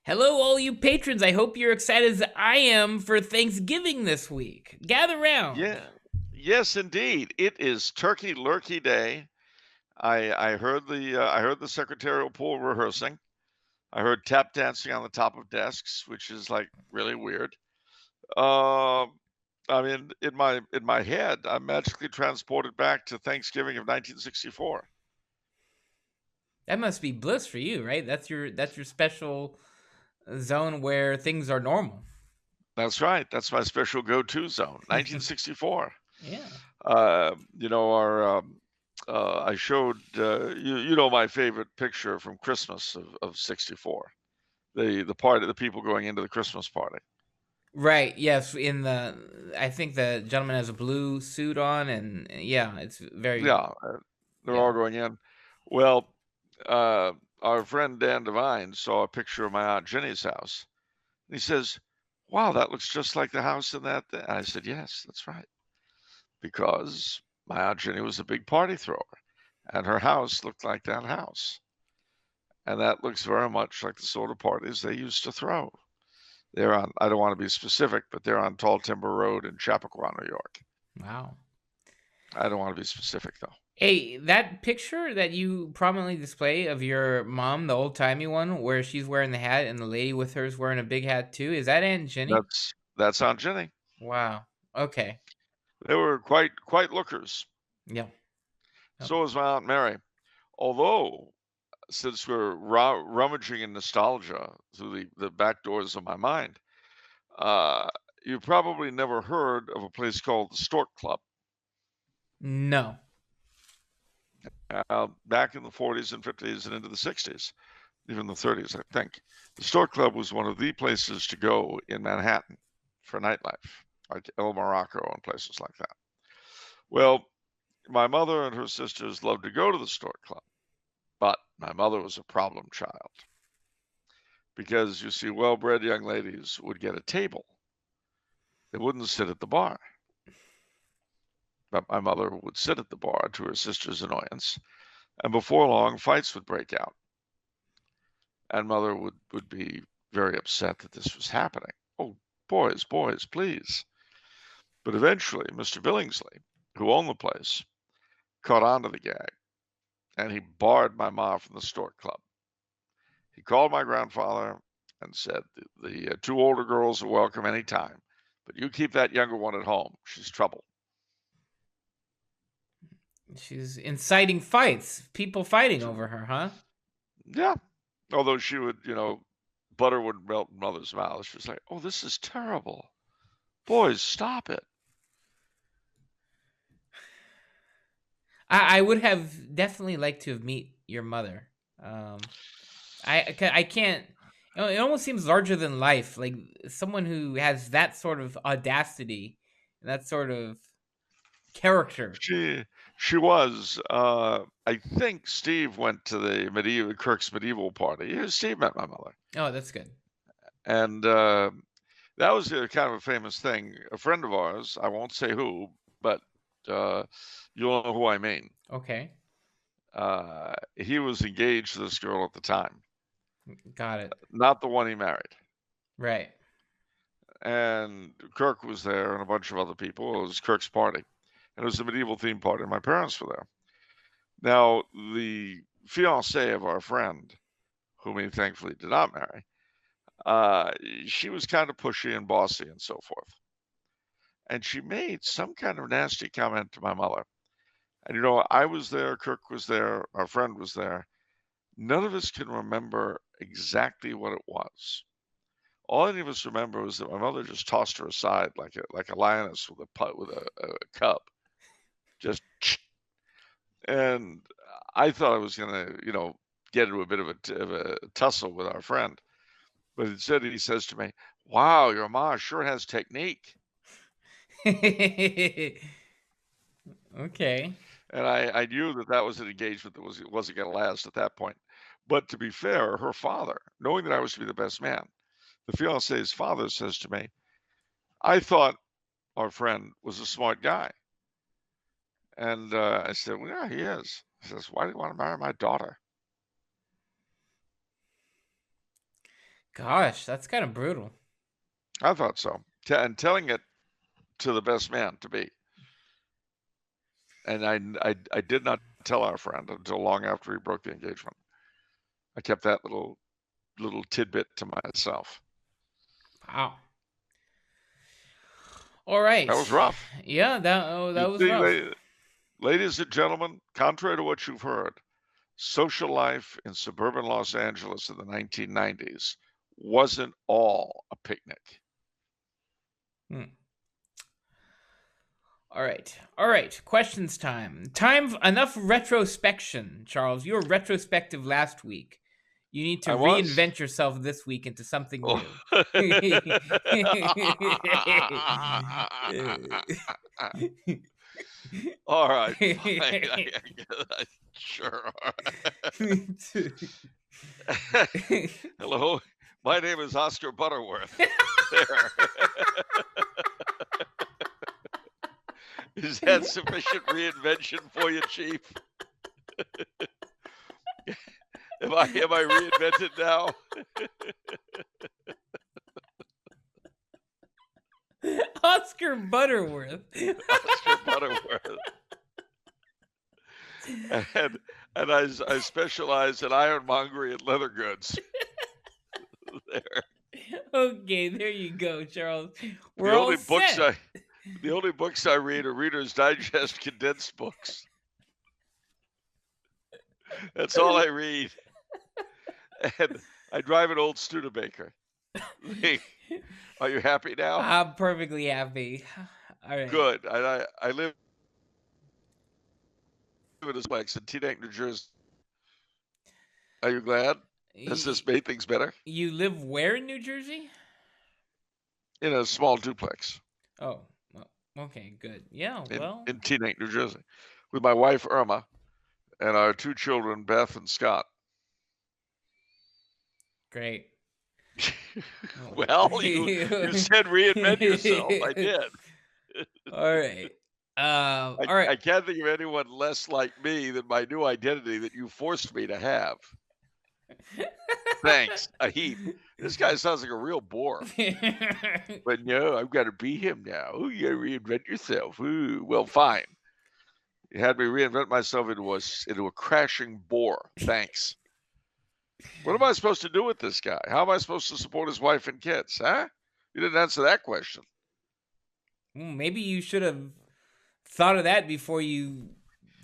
Hello, all you patrons. I hope you're excited as I am for Thanksgiving this week. Gather round. Yeah. Yes, indeed. It is Turkey Lurkey Day. I heard the secretarial pool rehearsing. I heard tap dancing on the top of desks, which is like really weird. Um, I mean, in my head, I'm magically transported back to Thanksgiving of 1964. That must be bliss for you, right? That's your special zone where things are normal. That's right. That's my special go-to zone, 1964. Yeah. Our I showed you know my favorite picture from Christmas of '64, the party, the people going into the Christmas party. Right. Yes. I think the gentleman has a blue suit on, and yeah, it's very, Yeah, they're yeah. all going in. Well, uh, our friend Dan Devine saw a picture of my Aunt Jenny's house. And he says, "Wow, that looks just like the house in that." And I said, "Yes, that's right, because my Aunt Jenny was a big party thrower, and her house looked like that house." And that looks very much like the sort of parties they used to throw. They're on, I don't want to be specific, but they're on Tall Timber Road in Chappaqua, New York. Wow. I don't want to be specific though. Hey, that picture that you prominently display of your mom, the old timey one, where she's wearing the hat and the lady with her is wearing a big hat too, is that Aunt Jenny? That's Aunt Jenny. Wow. Okay. They were quite lookers. Yeah. Yep. So was my Aunt Mary. Although, since we're rummaging in nostalgia through the back doors of my mind, uh, you probably never heard of a place called the Stork Club. No. Back in the 40s and 50s and into the 60s, even the 30s, I think. The Stork Club was one of the places to go in Manhattan for nightlife, like El Morocco and places like that. Well, my mother and her sisters loved to go to the Stork Club, but my mother was a problem child because you see, well-bred young ladies would get a table. They wouldn't sit at the bar. But my mother would sit at the bar to her sister's annoyance, and before long, fights would break out. And mother would be very upset that this was happening. Oh, boys, boys, please. But eventually, Mr. Billingsley, who owned the place, caught on to the gag, and he barred my ma from the Stork Club. He called my grandfather and said, the two older girls are welcome any time, but you keep that younger one at home. She's trouble. She's inciting fights, people fighting over her, huh? Yeah. Although she would, butter would melt in mother's mouth. She was like, oh, this is terrible. Boys, stop it. I would have definitely liked to have meet your mother. I can't. It almost seems larger than life, like someone who has that sort of audacity, that sort of character. She she was. I think Steve went to the medieval Kirk's medieval party. Yeah, Steve met my mother, Oh, that's good. and that was a kind of a famous thing. A friend of ours, I won't say who, but uh, you'll know who I mean. Okay, He was engaged to this girl at the time, got it. not the one he married. Right. And Kirk was there, and a bunch of other people. It was Kirk's party, and it was a medieval theme party. And my parents were there. Now, the fiancée of our friend, whom he thankfully did not marry, uh, she was kind of pushy and bossy and so forth. And she made some kind of nasty comment to my mother. And I was there, Kirk was there, our friend was there. None of us can remember exactly what it was. All any of us remember was that my mother just tossed her aside like a lioness with a cub. Just and I thought I was gonna, get into a bit of a tussle with our friend. But instead he says to me, "Wow, your ma sure has technique." Okay. And I knew that that was an engagement that wasn't gonna last at that point. But to be fair, her father, knowing that I was to be the best man, the fiancé's father says to me, "I thought our friend was a smart guy." And I said, "Well, yeah, he is." He says, "Why do you want to marry my daughter?" Gosh, that's kind of brutal. I thought so. And telling it to the best man to be. And I did not tell our friend until long after he broke the engagement. I kept that little tidbit to myself. Wow. All right. That was rough. Yeah, that was See, rough. ladies and gentlemen, contrary to what you've heard, social life in suburban Los Angeles in the 1990s wasn't all a picnic. Hmm. All right. Questions time. Enough retrospection, Charles. You were retrospective last week. You need to I was. reinvent yourself this week into something Oh. new. All right, fine. Sure. Hello, my name is Oscar Butterworth. There. Is that sufficient reinvention for you, Chief? Am I reinvented now? Oscar Butterworth. Oscar Butterworth. And I specialize in ironmongery and leather goods. There. Okay, there you go, Charles. We're The all only books set. the only books I read are Reader's Digest condensed books. That's all I read. And I drive an old Studebaker. Are you happy now? I'm perfectly happy. All right. Good. I live in a place in Teaneck, New Jersey. Are you glad? Has this made things better? You live where in New Jersey? In a small duplex. Oh, okay, good. Yeah, well. In Teaneck, New Jersey, with my wife Irma and our two children, Beth and Scott. Great. Well, you said reinvent yourself. I did. All right. All right. I can't think of anyone less like me than my new identity that you forced me to have. Thanks. A heap. This guy sounds like a real bore. But no, I've got to be him now. Ooh, you got to reinvent yourself. Ooh, well, fine. You had me reinvent myself into a crashing bore. Thanks. What am I supposed to do with this guy? How am I supposed to support his wife and kids? Huh? You didn't answer that question. Maybe you should have thought of that before you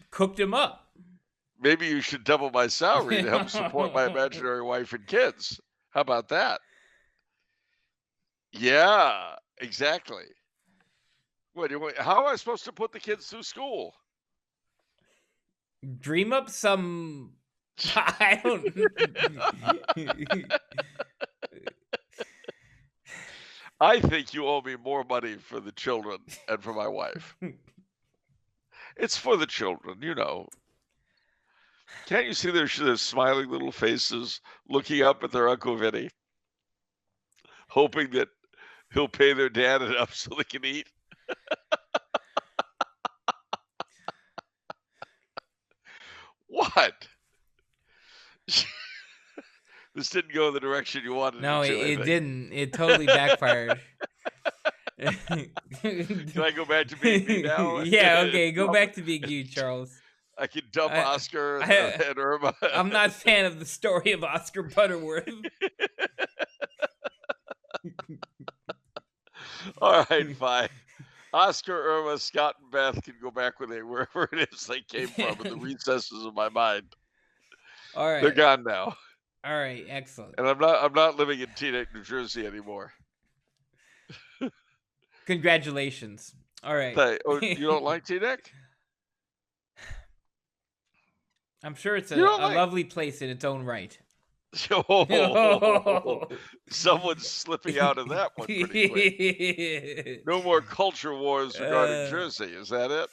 cooked him up. Maybe you should double my salary to help support my imaginary wife and kids. How about that? Yeah, exactly. How am I supposed to put the kids through school? Dream up some. I don't. I think you owe me more money for the children and for my wife. It's for the children, you know. Can't you see their smiling little faces looking up at their Uncle Vinny, hoping that he'll pay their dad enough so they can eat? What? This didn't go in the direction you wanted No, it to. it didn't. It totally backfired. Can I go back to being me now? Yeah, okay. Go back to being you, Charles. I can dump Oscar and Irma. I'm not a fan of the story of Oscar Butterworth. All right, fine. Oscar, Irma, Scott, and Beth can go back wherever it is they came from in the recesses of my mind. All right. They're gone now. All right, excellent. And I'm not living in Teaneck, New Jersey anymore. Congratulations. All right. You don't like Teaneck? I'm sure it's a lovely place in its own right. Oh, someone's slipping out of that one pretty quick. No more culture wars regarding Jersey. Is that it?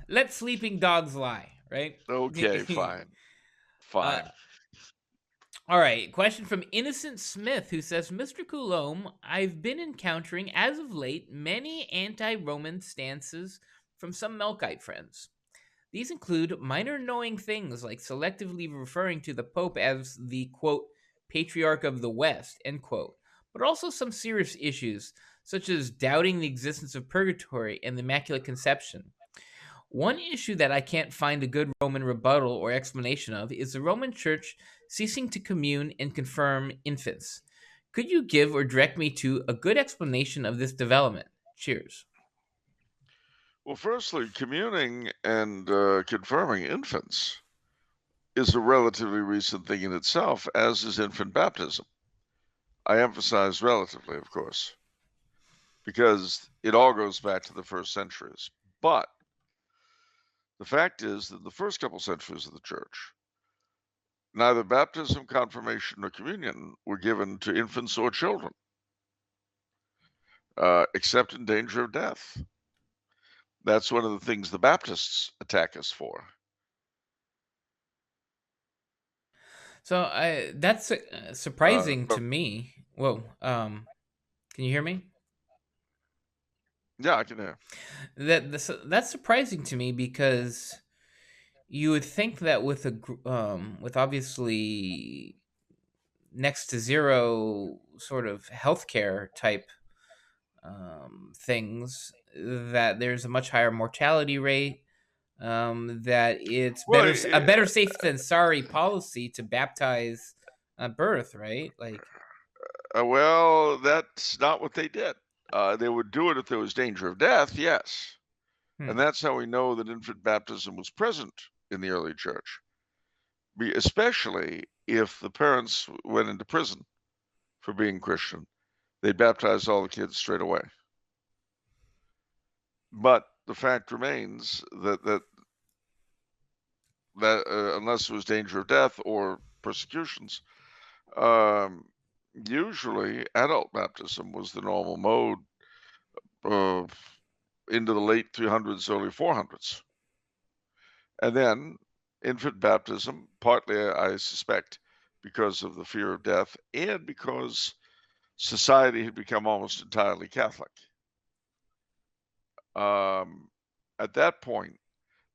Let sleeping dogs lie, right? Okay, fine. Fine. All right. Question from Innocent Smith, who says, Mr. Coulombe, I've been encountering, as of late, many anti-Roman stances from some Melkite friends. These include minor knowing things like selectively referring to the Pope as the, quote, patriarch of the West, end quote, but also some serious issues, such as doubting the existence of purgatory and the Immaculate Conception. One issue that I can't find a good Roman rebuttal or explanation of is the Roman Church ceasing to commune and confirm infants. Could you give or direct me to a good explanation of this development? Cheers. Well, firstly, communing and confirming infants is a relatively recent thing in itself, as is infant baptism. I emphasize relatively, of course, because it all goes back to the first centuries. But the fact is that the first couple centuries of the church, neither baptism, confirmation, nor communion were given to infants or children, except in danger of death. That's one of the things the Baptists attack us for. So that's surprising But to me. Whoa, can you hear me? yeah, I can hear. That's surprising to me because you would think that with with obviously next to zero sort of healthcare type things, that there's a much higher mortality rate. That it's Well, a better safe than sorry policy to baptize birth, right? Like, well, that's not what they did. They would do it if there was danger of death, yes. And hmm, that's how we know that infant baptism was present in the early church, especially if the parents went into prison for being Christian. They baptized all the kids straight away. But the fact remains that unless there was danger of death or persecutions, um, usually adult baptism was the normal mode into the late 300s, early 400s. And then infant baptism, partly, I suspect, because of the fear of death and because society had become almost entirely Catholic. At that point,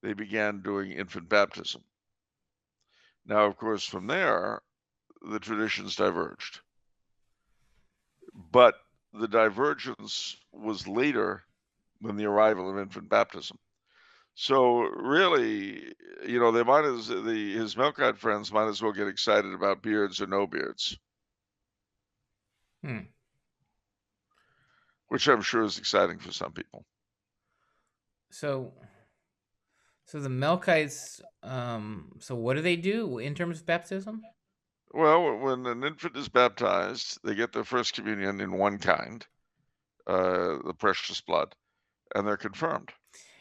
they began doing infant baptism. Now, of course, from there, the traditions diverged. But the divergence was later than the arrival of infant baptism. So really, they might as his Melkite friends might as well get excited about beards or no beards, hmm. which I'm sure is exciting for some people. So the Melkites. So what do they do in terms of baptism? Well, when an infant is baptized, they get their first communion in one kind, the precious blood, and they're confirmed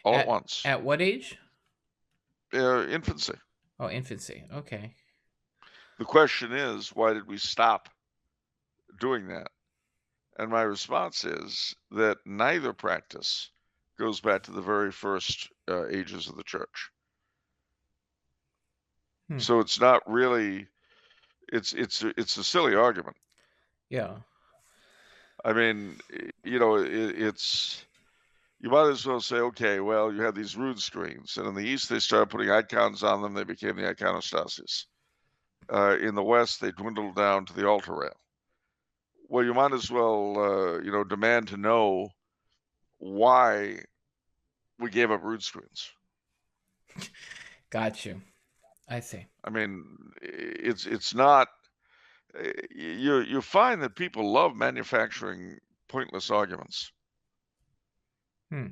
all at once. At what age? Infancy. Oh, infancy. Okay. The question is, why did we stop doing that? And my response is that neither practice goes back to the very first ages of the church. Hmm. So it's not really it's a silly argument. Yeah. I mean, it's you might as well say, okay, well, you have these rood screens, and in the East they started putting icons on them; they became the iconostasis. In the West, they dwindled down to the altar rail. Well, you might as well, demand to know why we gave up rood screens. Got you. I see. I mean, it's not. You find that people love manufacturing pointless arguments. Hmm.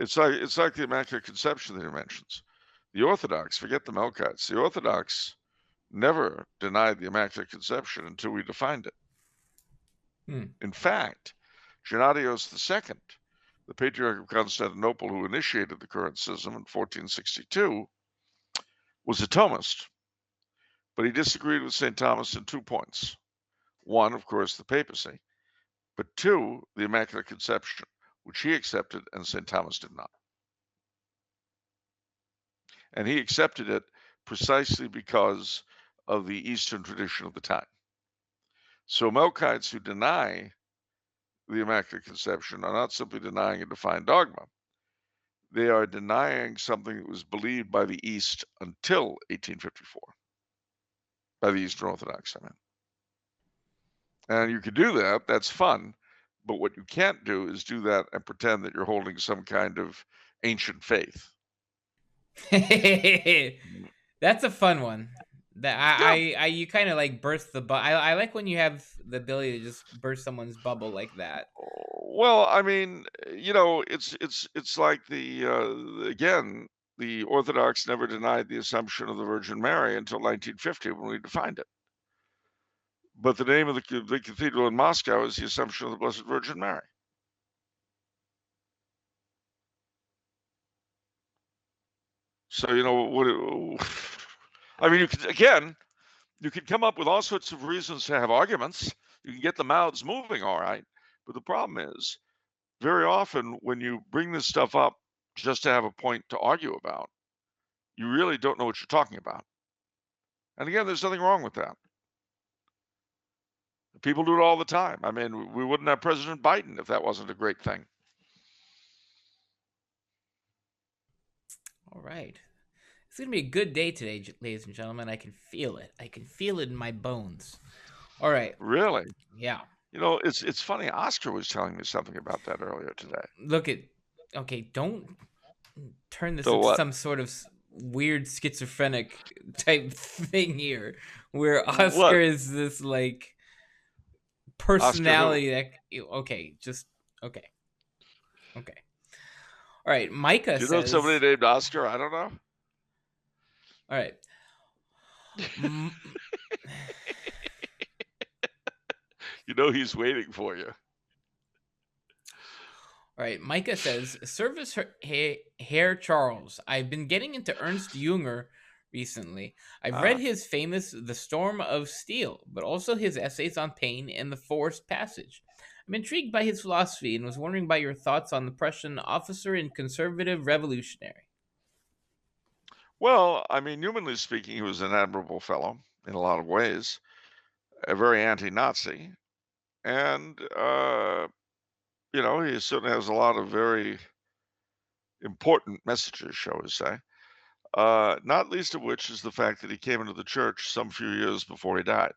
It's like the Immaculate Conception that he mentions. The Orthodox, forget the Melkites. The Orthodox never denied the Immaculate Conception until we defined it. Hmm. In fact, Gennadios II, the Patriarch of Constantinople who initiated the current schism in 1462, was a Thomist, but he disagreed with St. Thomas in 2 points. One, of course, the papacy, but two, the Immaculate Conception, which he accepted and St. Thomas did not. And he accepted it precisely because of the Eastern tradition of the time. So Melkites who deny the Immaculate Conception are not simply denying a defined dogma. They are denying something that was believed by the East until 1854. by the Eastern Orthodox, I mean. And you can do that, that's fun, but what you can't do is do that and pretend that you're holding some kind of ancient faith. That's a fun one. That Yeah. I you kind of like burst the bubble. I like when you have the ability to just burst someone's bubble like that. Well, I mean, it's like again, the Orthodox never denied the Assumption of the Virgin Mary until 1950 when we defined it. But the name of the cathedral in Moscow is the Assumption of the Blessed Virgin Mary. So, I mean, you could come up with all sorts of reasons to have arguments. You can get the mouths moving, all right. But the problem is, very often when you bring this stuff up just to have a point to argue about, you really don't know what you're talking about. And again, there's nothing wrong with that. People do it all the time. I mean, we wouldn't have President Biden if that wasn't a great thing. All right. It's going to be a good day today, ladies and gentlemen. I can feel it. I can feel it in my bones. All right. Really? Yeah. It's funny. Oscar was telling me something about that earlier today. Look at. Okay, don't turn this So into what? some sort of weird schizophrenic type thing here, where Oscar What? is this like personality that. Okay, just okay. Okay. All right. Micah Do you know says. somebody named Oscar? I don't know. All right. You know he's waiting for you. All right, Micah says, Service Herr Charles. I've been getting into Ernst Junger recently. I've read his famous The Storm of Steel, but also his essays on pain and the Forced Passage. I'm intrigued by his philosophy and was wondering about your thoughts on the Prussian officer and conservative revolutionary. Well, I mean, humanly speaking, he was an admirable fellow in a lot of ways, a very anti-Nazi, and he certainly has a lot of very important messages, shall we say. Not least of which is the fact that he came into the church some few years before he died.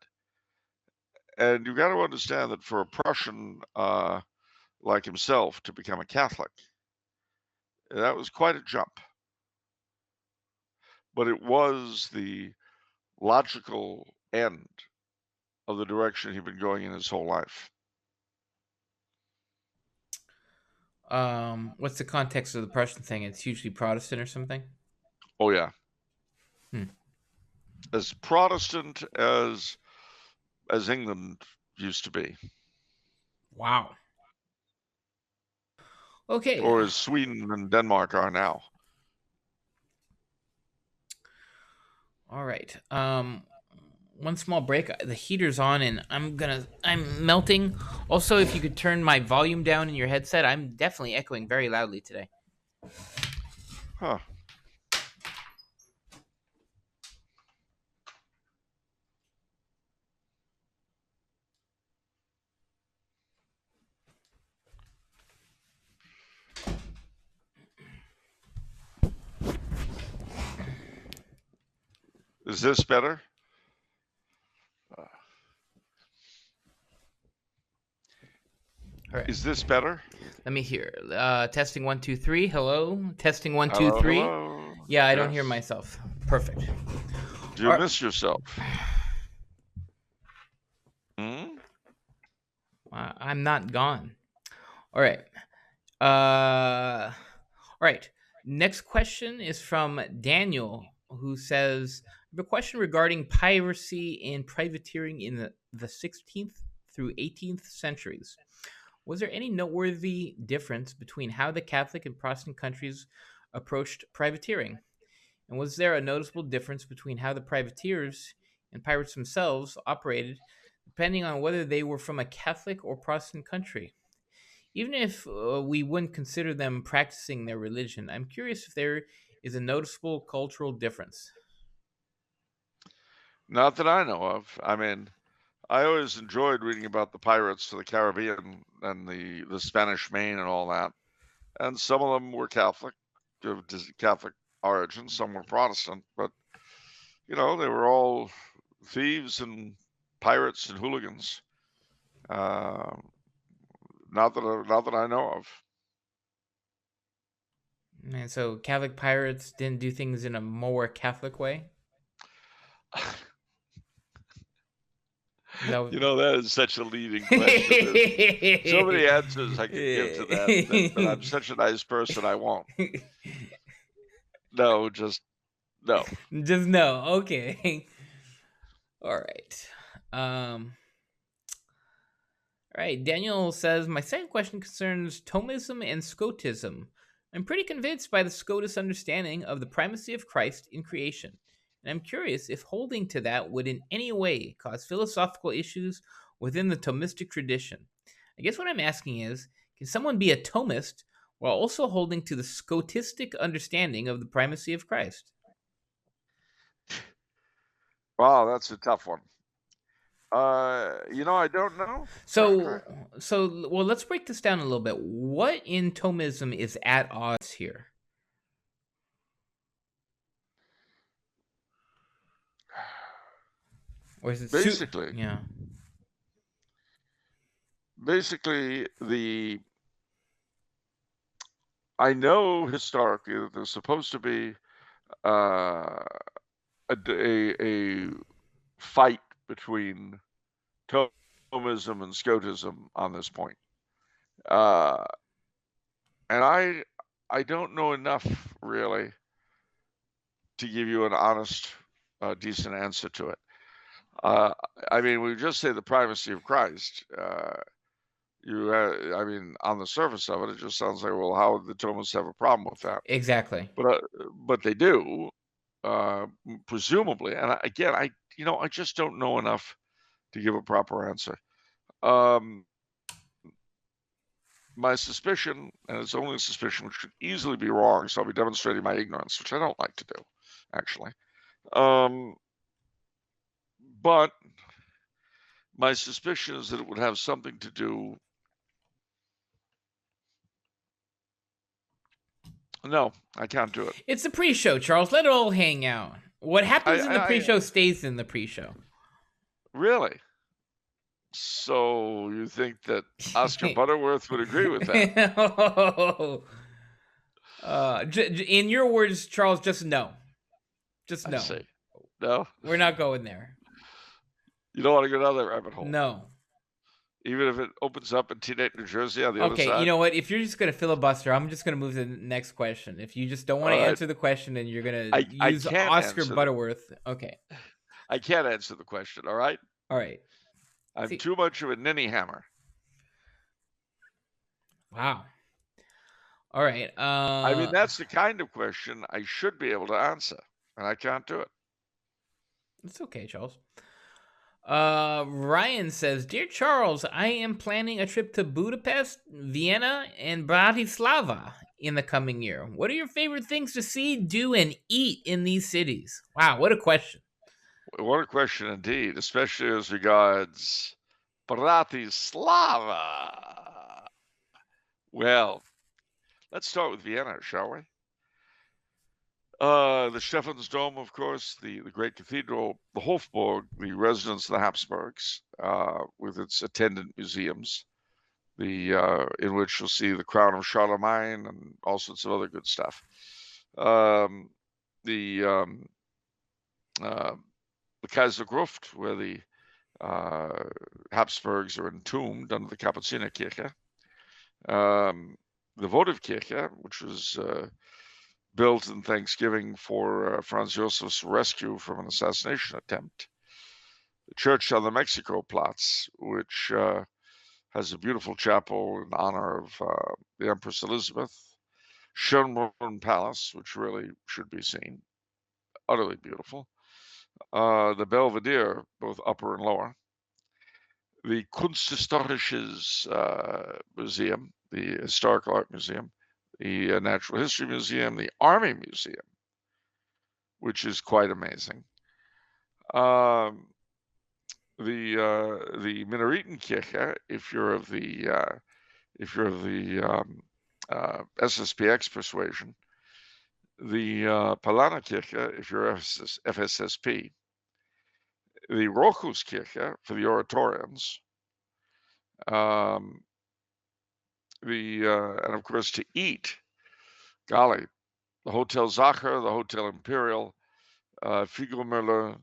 And you've got to understand that for a Prussian like himself to become a Catholic, that was quite a jump. But it was the logical end of the direction he'd been going in his whole life. What's the context of the Prussian thing? It's hugely Protestant or something? Oh, yeah. Hmm. As Protestant as England used to be. Wow. Okay. Or as Sweden and Denmark are now. All right. One small break. The heater's on, and I'm melting. Also, if you could turn my volume down in your headset, I'm definitely echoing very loudly today. Huh. Is this better? All right. Is this better? Let me hear. Testing 1 2 3. Hello. Testing 1 2 3. Hello. Yeah, I don't hear myself. Perfect. Do you miss yourself? I'm not gone. All right. All right. Next question is from Daniel, who says, I have a question regarding piracy and privateering in the 16th through 18th centuries. Was there any noteworthy difference between how the Catholic and Protestant countries approached privateering? And was there a noticeable difference between how the privateers and pirates themselves operated, depending on whether they were from a Catholic or Protestant country? Even if we wouldn't consider them practicing their religion, I'm curious if there is a noticeable cultural difference. Not that I know of. I mean, I always enjoyed reading about the pirates to the Caribbean and the Spanish Main and all that. And some of them were Catholic, of Catholic origin. Some were Protestant, but they were all thieves and pirates and hooligans. Not that I know of. And so Catholic pirates didn't do things in a more Catholic way? Is That is such a leading question. There's so many answers I could give to that, but I'm such a nice person, I won't. No, just no. Just no. Okay. All right. All right. Daniel says, my second question concerns Thomism and Scotism. I'm pretty convinced by the Scotist understanding of the primacy of Christ in creation, and I'm curious if holding to that would in any way cause philosophical issues within the Thomistic tradition. I guess what I'm asking is, can someone be a Thomist while also holding to the Scotistic understanding of the primacy of Christ? Wow, that's a tough one. I don't know. So, well, let's break this down a little bit. What in Thomism is at odds here? Or is it basically, yeah. basically, I know historically that there's supposed to be a fight between Thomism and Scotism on this point, and I don't know enough really to give you an honest, decent answer to it. I mean, we just say the primacy of Christ. I mean, on the surface of it, it just sounds like, well, how would the Thomists have a problem with that? Exactly. But they do, presumably. And again, I just don't know enough to give a proper answer. My suspicion, and it's only a suspicion, which could easily be wrong, so I'll be demonstrating my ignorance, which I don't like to do, actually. But my suspicion is that it would have something to do. No, I can't do it. It's the pre-show, Charles. Let it all hang out. What happens in the pre-show stays in the pre-show. Really? So you think that Oscar Butterworth would agree with that? In your words, Charles, just no. Just no. I see. No? We're not going there. You don't want to go down that rabbit hole? No. Even if it opens up in Teaneck, New Jersey on the other side? Okay, you know what? If you're just going to filibuster, I'm just going to move to the next question. If you just don't want to answer the question and you're going to use Oscar Butterworth, okay. I can't answer the question, all right? All right. I'm too much of a ninny hammer. Wow. All right. I mean, that's the kind of question I should be able to answer, and I can't do it. It's okay, Charles. Ryan says, Dear Charles, I am planning a trip to Budapest, Vienna, and Bratislava in the coming year. What are your favorite things to see, do, and eat in these cities? Wow, what a question. What a question indeed, especially as regards Bratislava. Well, let's start with Vienna, shall we? The Stephansdom, of course, the great cathedral, the Hofburg, the residence of the Habsburgs, with its attendant museums, in which you'll see the crown of Charlemagne and all sorts of other good stuff. The Kaisergruft, where the Habsburgs are entombed under the Kapuzinerkirche. The Votivkirche, which was built in thanksgiving for Franz Josef's rescue from an assassination attempt. The church on the Mexico Platz, which has a beautiful chapel in honor of the Empress Elizabeth. Schönbrunn Palace, which really should be seen. Utterly beautiful. The Belvedere, both upper and lower. The Kunsthistorisches Museum, the Historical Art Museum. The Natural History Museum, the Army Museum, which is quite amazing. The Minaretenkirche, if you're of the SSPX persuasion. The Paulanerkirche, if you're FSSP. the Rochuskirche for the Oratorians, and of course to eat, golly, the Hotel Sacher, the Hotel Imperial, Figomüller,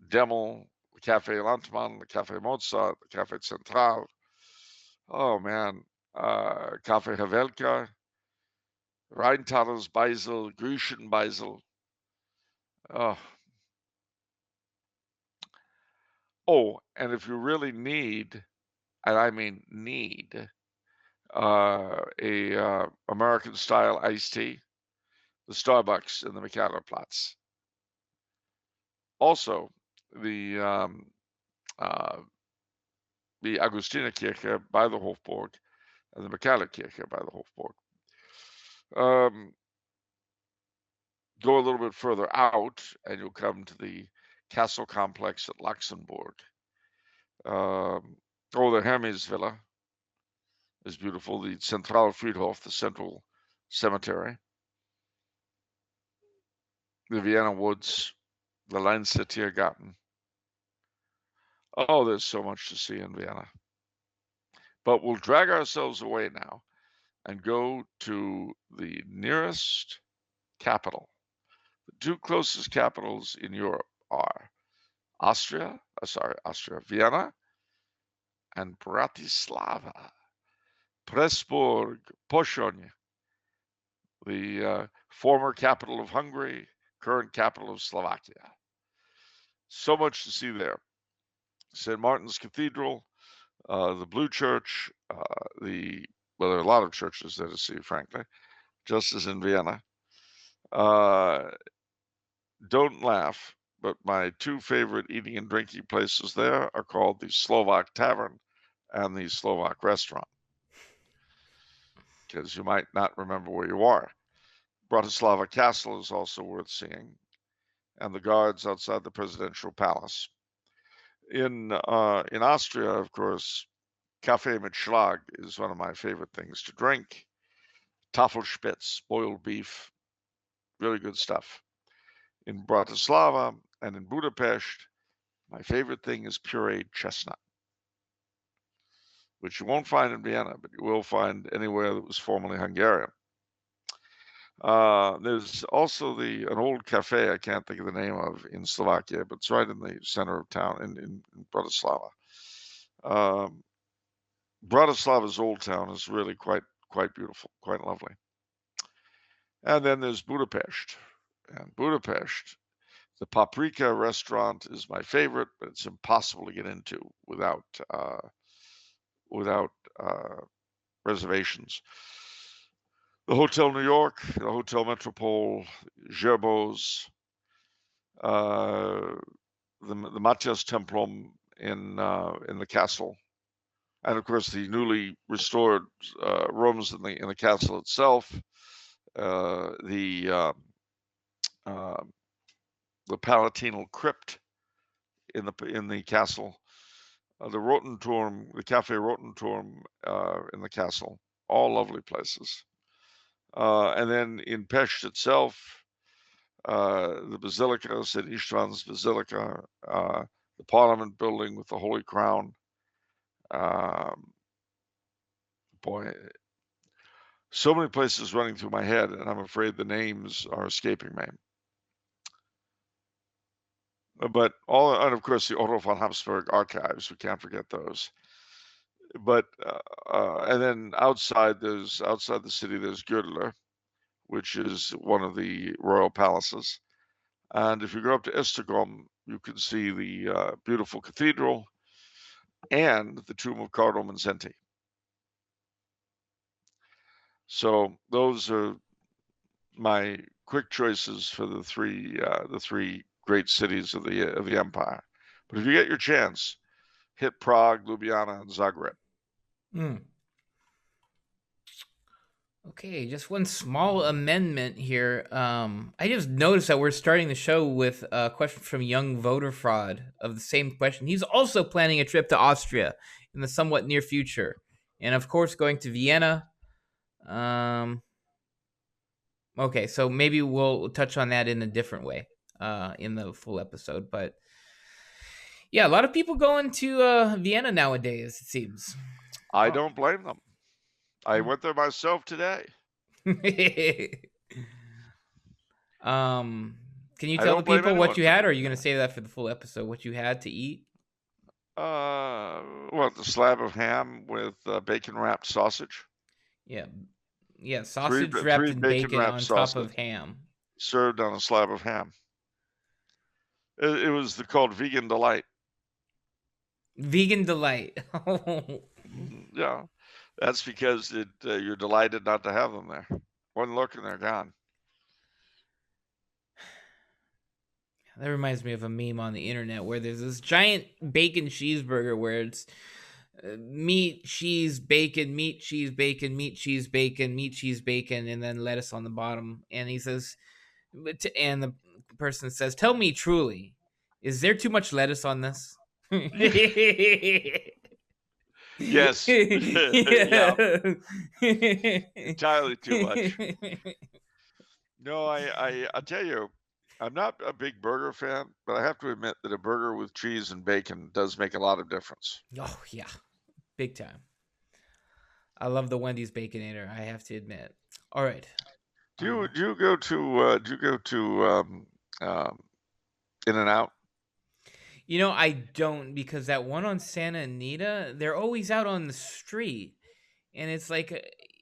Demmel, the Café Landmann, the Café Mozart, the Café Central. Oh man, Café Havelka, Rheintaler's Beisel, Griechen Beisel. Oh, and if you really need, and I mean need, a American style iced tea, the Starbucks in the Mikhailplatz. Also, the Augustinerkirche by the Hofburg and the Michaelerkirche by the Hofburg. Go a little bit further out, and you'll come to the castle complex at Luxembourg. The Hermes Villa is beautiful. The Zentralfriedhof, the central cemetery. The Vienna Woods, the Leinster Tiergarten. Oh, there's so much to see in Vienna. But we'll drag ourselves away now and go to the nearest capital. The two closest capitals in Europe are Vienna and Bratislava. Pressburg, Pozsony, the former capital of Hungary, current capital of Slovakia. So much to see there. St. Martin's Cathedral, the Blue Church, there are a lot of churches there to see, frankly, just as in Vienna. Don't laugh, but my two favorite eating and drinking places there are called the Slovak Tavern and the Slovak Restaurant, because you might not remember where you are. Bratislava Castle is also worth seeing, and the guards outside the presidential palace. In Austria, of course, Kaffee mit Schlag is one of my favorite things to drink. Tafelspitz, boiled beef, really good stuff. In Bratislava and in Budapest, my favorite thing is pureed chestnut, which you won't find in Vienna, but you will find anywhere that was formerly Hungarian. There's also an old cafe I can't think of the name of in Slovakia, but it's right in the center of town in Bratislava. Bratislava's old town is really quite beautiful, quite lovely. And then there's Budapest. And Budapest, the Paprika restaurant is my favorite, but it's impossible to get into without reservations. The Hotel New York, the Hotel Metropole, Gerbeaus, the Matthias Templum in the castle, and of course the newly restored rooms in the castle itself. The Palatinal crypt in the castle, the Rotenturm, the Cafe Rotenturm in the castle, all lovely places. And then in Pest itself, the Basilica, St. Istvan's Basilica, the Parliament building with the Holy Crown. Boy, so many places running through my head, and I'm afraid the names are escaping me. But and of course the Otto von Habsburg archives, we can't forget those. But and then outside the city, there's Gödeler, which is one of the royal palaces. And if you go up to Esztergom, you can see the beautiful cathedral and the tomb of Cardinal Manzetti. So those are my quick choices for the three great cities of the empire. But if you get your chance, hit Prague, Ljubljana, and Zagreb. Okay, just one small amendment here. I just noticed that we're starting the show with a question from Young Voter Fraud of the same question. He's also planning a trip to Austria in the somewhat near future, and of course going to Vienna. Okay, so maybe we'll touch on that in a different way in the full episode. But Yeah, a lot of people going to Vienna nowadays, it seems. I Oh. don't blame them. I went there myself today. Can you I tell the don't blame people what anyone you for had, or are doing you going to that. save that for the full episode? What you had to eat? What, the slab of ham with bacon wrapped sausage? Yeah, yeah, Three sausage wrapped three in bacon bacon wrapped on top of sausage ham. served on a slab of ham. It was called Vegan Delight. Vegan delight. Yeah, that's because you're delighted not to have them there. One look and they're gone. That reminds me of a meme on the internet where there's this giant bacon cheeseburger where it's meat, cheese, bacon, meat, cheese, bacon, meat, cheese, bacon, meat, cheese, bacon, and then lettuce on the bottom. And he says, and the person says, "Tell me truly, is there too much lettuce on this?" Yes, yeah, Yeah. entirely too much. No, I tell you, I'm not a big burger fan, but I have to admit that a burger with cheese and bacon does make a lot of difference. Oh yeah, big time. I love the Wendy's Baconator, I have to admit. All right. Do you go to um, In and Out? I don't, because that one on Santa Anita, they're always out on the street. And it's like,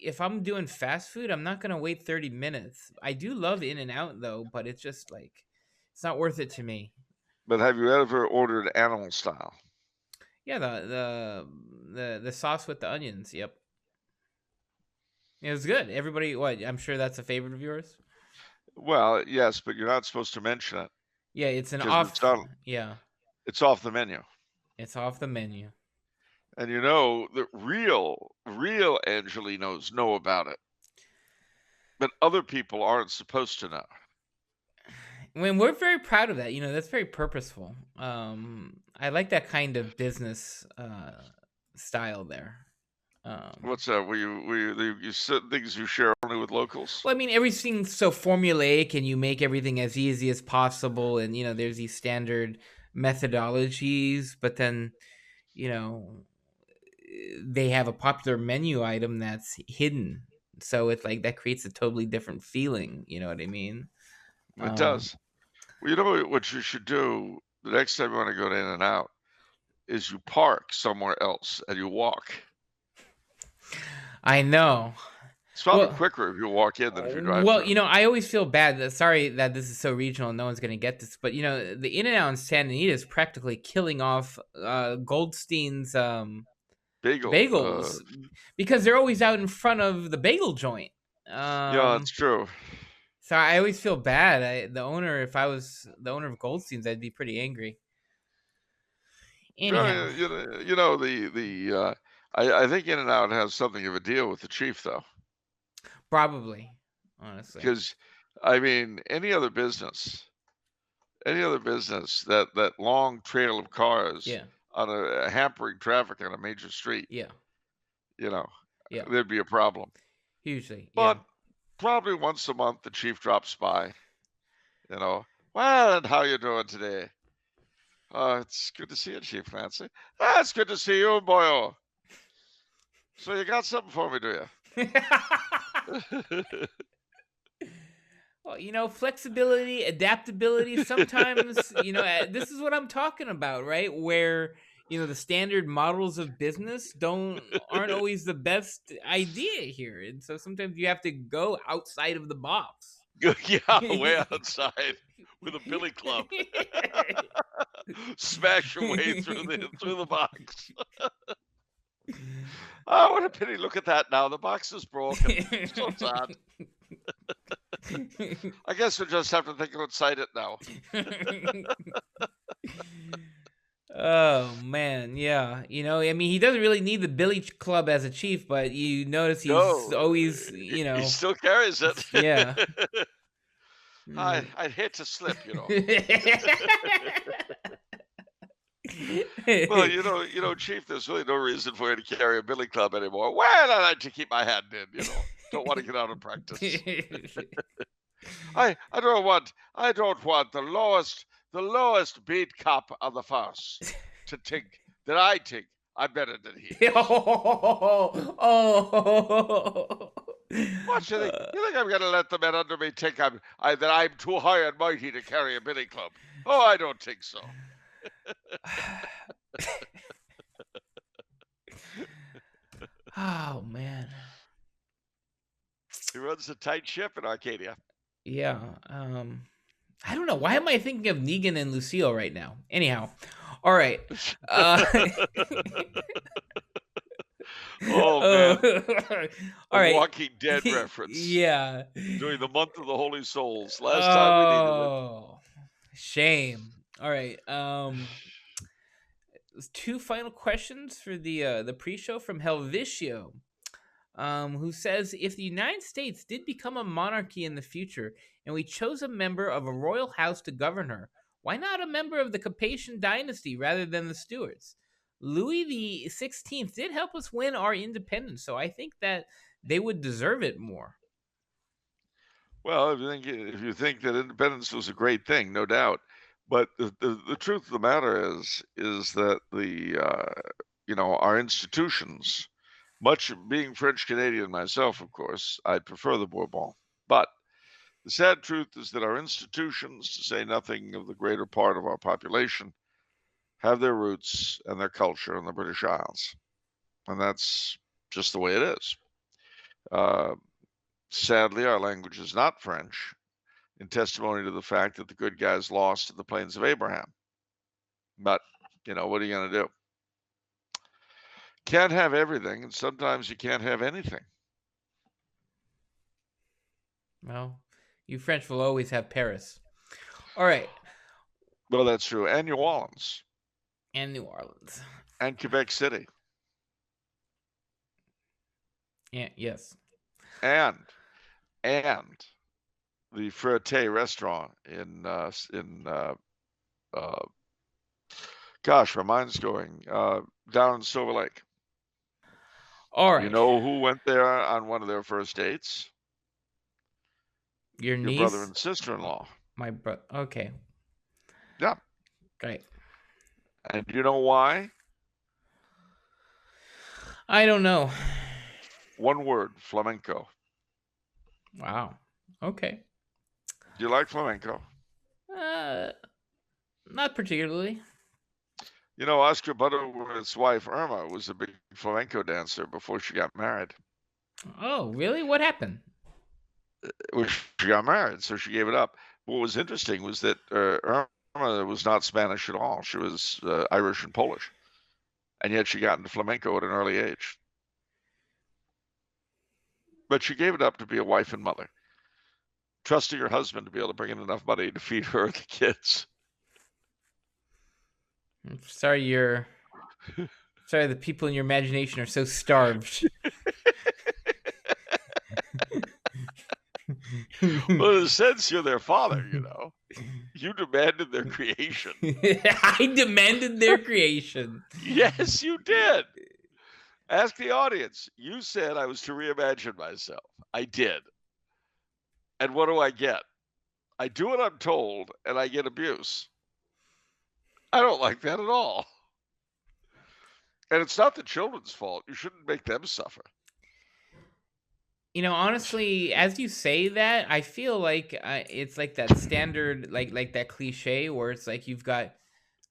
if I'm doing fast food, I'm not going to wait 30 minutes. I do love In and Out though, but it's just like, it's not worth it to me. But have you ever ordered animal style? Yeah, the sauce with the onions. Yep. It was good. Everybody, what? I'm sure that's a favorite of yours. Well, yes, but you're not supposed to mention it Yeah, it's an because off. Yeah, it's off the menu. it's off the menu. And the real Angelinos know about it, but other people aren't supposed to know. I mean, we're very proud of that. That's very purposeful. I like that kind of business style there. What's that? You said things you share only with locals? Well, I mean, everything's so formulaic, and you make everything as easy as possible, and there's these standard methodologies, but then you know they have a popular menu item that's hidden, so it's like that creates a totally different feeling. You know what I mean? It Um, does. Well, you know what you should do the next time you want to go to In and Out is you park somewhere else and you walk. I know. It's probably Well, quicker if you walk in than if you drive well, through. I always feel bad. Sorry that this is so regional and no one's going to get this, but the In and Out in Santa Anita is practically killing off Goldstein's Bagel. bagels because they're always out in front of the bagel joint. Yeah, it's true. So I always feel bad. If I was the owner of Goldstein's, I'd be pretty angry. Anyhow, Well, I think In and Out has something of a deal with the chief though, probably, honestly, because I mean any other business that long trail of cars yeah, on a hampering traffic on a major street, yeah, you know, yeah, there'd be a problem. hugely, yeah. But probably once a month the chief drops by, you know. Well, and how you doing today? Oh, it's good to see you, Chief Nancy. Ah, it's good to see you, boyo. So you got something for me, do you? Well, flexibility, adaptability. Sometimes, this is what I'm talking about, right? Where the standard models of business aren't always the best idea here, and so sometimes you have to go outside of the box. Yeah, way outside with a billy club. Smash your way through the box. Oh, what a pity. Look at that now. The box is broken. So sad. I guess we'll just have to think outside it now. Oh man, yeah. I mean, he doesn't really need the billy club as a chief, but you notice he's always, he still carries it. Yeah. I'd hate to slip, Well, Chief, there's really no reason for you to carry a billy club anymore. Well, I like to keep my hand in, Don't want to get out of practice. I don't want the lowest the lowest beat cop on the force to think that I think I'm better than he is. Oh. What you think? You think I'm going to let the men under me think that I'm too high and mighty to carry a billy club? Oh, I don't think so. Oh man. He runs a tight ship in Arcadia. Yeah. I don't know. Why am I thinking of Negan and Lucille right now? Anyhow. All right. Oh man, All a right. Walking Dead reference Yeah. during the month of the Holy Souls. Last time we needed it. Oh, shame. All right. Two final questions for the pre-show from Helvitio, who says, if the United States did become a monarchy in the future and we chose a member of a royal house to govern her, why not a member of the Capetian dynasty rather than the Stuarts? Louis the 16th did help us win our independence, so I think that they would deserve it more. Well, if you think that independence was a great thing, no doubt. But the truth of the matter is that our institutions, much being French Canadian myself, of course, I prefer the Bourbon. But the sad truth is that our institutions, to say nothing of the greater part of our population, have their roots and their culture in the British Isles, and that's just the way it is. Sadly, our language is not French, in testimony to the fact that the good guys lost at the Plains of Abraham. But, what are you going to do? Can't have everything, and sometimes you can't have anything. Well, you French will always have Paris. All right. Well, that's true. And New Orleans. And New Orleans. And Quebec City. Yeah, yes. And the Frerte restaurant gosh, my mind's going, down in Silver Lake. All right. You know who went there on one of their first dates? Your niece? Brother and sister-in-law. My brother. Okay. Yeah. Great. And you know why? I don't know. One word, flamenco. Wow. Okay. Do you like flamenco? Not particularly. Oscar Butterworth's wife, Irma, was a big flamenco dancer before she got married. Oh, really? What happened? She got married, so she gave it up. What was interesting was that Irma was not Spanish at all. She was Irish and Polish. And yet she got into flamenco at an early age. But she gave it up to be a wife and mother, trusting her husband to be able to bring in enough money to feed her and the kids. I'm sorry the people in your imagination are so starved. Well, in a sense, you're their father, You demanded their creation. I demanded their creation. Yes, you did. Ask the audience. You said I was to reimagine myself. I did. And what do I get? I do what I'm told, and I get abuse. I don't like that at all. And it's not the children's fault. You shouldn't make them suffer. Honestly, as you say that, I feel like it's like that standard, like that cliche where it's like you've got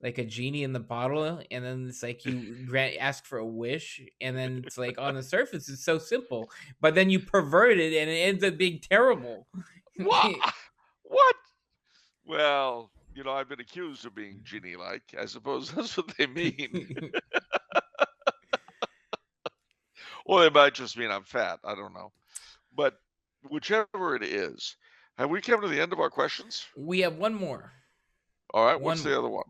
like a genie in the bottle, and then it's like you ask for a wish, and then it's like on the surface it's so simple, but then you pervert it, and it ends up being terrible. What? What? Well, I've been accused of being genie-like. I suppose that's what they mean. Well, they might just mean I'm fat. I don't know. But whichever it is, have we come to the end of our questions? We have one more. All right. What's the other one?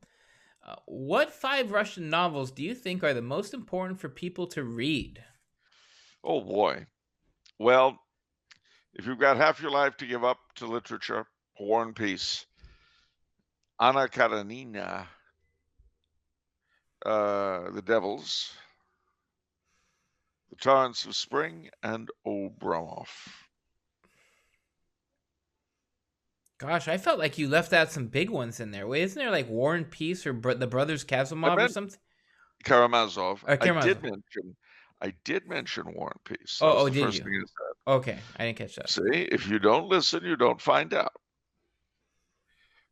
What 5 Russian novels do you think are the most important for people to read? Oh, boy. Well, if you've got half your life to give up to literature, War and Peace, Anna Karenina, The Devils, The Torrents of Spring, and Obromov. Gosh, I felt like you left out some big ones in there. Wait, isn't there like War and Peace or the Brothers I Karamazov or meant something? Karamazov. Or Karamazov. I did mention War and Peace. That Oh, was oh, the did first you? thing I said. Okay, I didn't catch that. See, if you don't listen, you don't find out.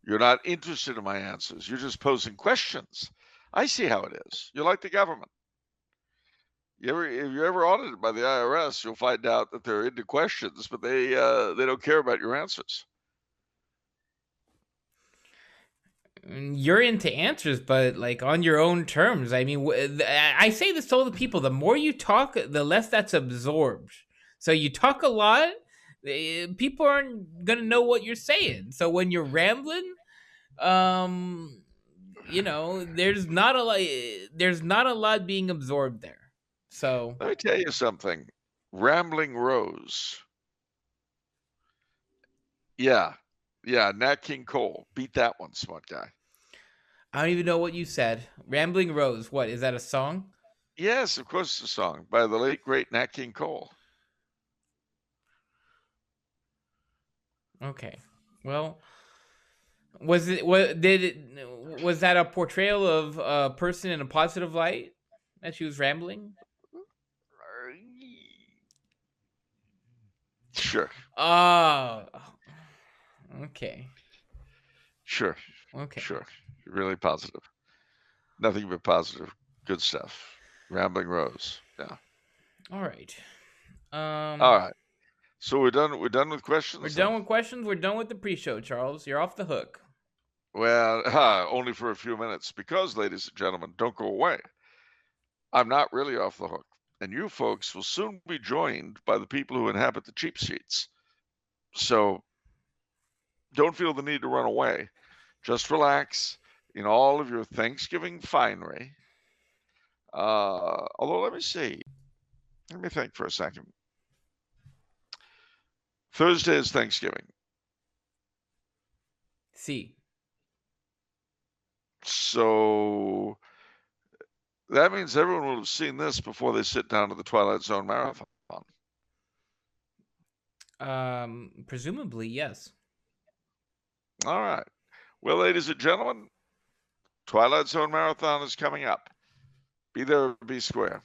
You're not interested in my answers. You're just posing questions. I see how it is. You're like the government. If you're ever audited by the IRS, you'll find out that they're into questions, but they don't care about your answers. You're into answers, but like on your own terms. I mean, I say this to all the people: the more you talk, the less that's absorbed. So you talk a lot, people aren't gonna know what you're saying. So when you're rambling, there's not a lot. There's not a lot being absorbed there. So Let me tell you something. Rambling Rose. Yeah. Nat King Cole. Beat that one, smart guy. I don't even know what you said. Rambling Rose. What is that? A song? Yes, of course, it's a song by the late great Nat King Cole. Okay. Well, was that a portrayal of a person in a positive light that she was rambling? Sure. Oh. Okay. Sure. Okay. Sure. Really positive. Nothing but positive. Good stuff. Rambling Rose. Yeah. All right. All right. So we're done with questions? We're done with questions. We're done with the pre-show, Charles. You're off the hook. Well, only for a few minutes because, ladies and gentlemen, don't go away. I'm not really off the hook. And you folks will soon be joined by the people who inhabit the cheap seats. So don't feel the need to run away. Just relax in all of your Thanksgiving finery. Although, let me see. Let me think for a second. Thursday is Thanksgiving. See. So that means everyone will have seen this before they sit down to the Twilight Zone marathon. Presumably, yes. All right. Well, ladies and gentlemen, Twilight Zone marathon is coming up. Be there or be square.